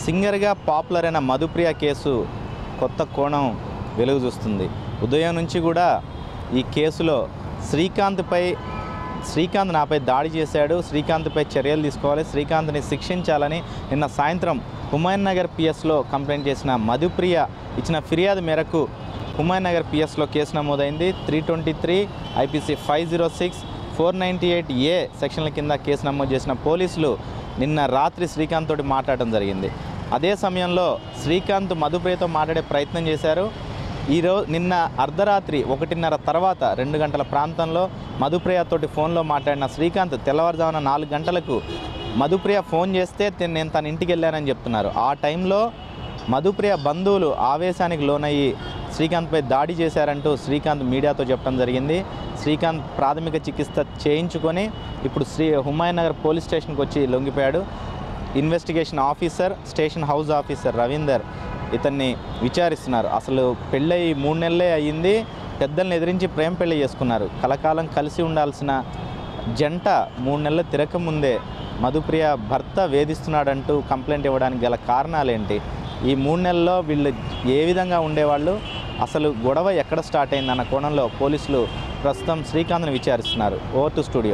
సింగర్గా పాపులర్ అయిన మధుప్రియ కేసు కొత్త కోణం వెలుగు చూస్తుంది. ఉదయం నుంచి కూడా ఈ కేసులో శ్రీకాంత్ నాపై దాడి చేశాడు, శ్రీకాంత్పై చర్యలు తీసుకోవాలి, శ్రీకాంత్ని శిక్షించాలని నిన్న సాయంత్రం హుమాయూన్ నగర్ పిఎస్లో కంప్లైంట్ చేసిన మధుప్రియ ఇచ్చిన ఫిర్యాదు మేరకు హుమాయూన్ నగర్ పిఎస్లో కేసు నమోదైంది. 323 IPC 506 498A సెక్షన్ల కింద కేసు నమోదు చేసిన పోలీసులు నిన్న రాత్రి శ్రీకాంత్ తోటి మాట్లాడటం జరిగింది. అదే సమయంలో శ్రీకాంత్ మధుప్రియతో మాట్లాడే ప్రయత్నం చేశారు. నిన్న అర్ధరాత్రి 1:30 తర్వాత 2 గంటల ప్రాంతంలో మధుప్రియతోటి ఫోన్లో మాట్లాడిన శ్రీకాంత్ తెల్లవారుజామున 4 గంటలకు మధుప్రియ ఫోన్ చేస్తే నేను తన ఇంటికి వెళ్ళానని చెప్తున్నారు. ఆ టైంలో మధుప్రియ బంధువులు ఆవేశానికి లోనయ్యి శ్రీకాంత్పై దాడి చేశారంటూ శ్రీకాంత్ మీడియాతో చెప్పడం జరిగింది. శ్రీకాంత్ ప్రాథమిక చికిత్స చేయించుకొని ఇప్పుడు హుమాయూన్ నగర్ పోలీస్ స్టేషన్కి వచ్చి లొంగిపోయాడు. Investigation officer, station house officer Ravinder ఇతన్ని విచారిస్తున్నారు. అసలు పెళ్ళయి 3 నెలలే అయ్యింది, పెద్దల్ని ఎదిరించి ప్రేమ పెళ్లి చేసుకున్నారు. కలకాలం కలిసి ఉండాల్సిన జంట 3 నెలలు తిరగకముందే మధుప్రియ భర్త వేధిస్తున్నాడంటూ కంప్లైంట్ ఇవ్వడానికి గల కారణాలేంటి, ఈ 3 నెలల్లో వీళ్ళు ఏ విధంగా ఉండేవాళ్ళు, అసలు గొడవ ఎక్కడ స్టార్ట్ అయిందన్న కోణంలో పోలీసులు ప్రస్తుతం శ్రీకాంత్ని విచారిస్తున్నారు. Over to studio.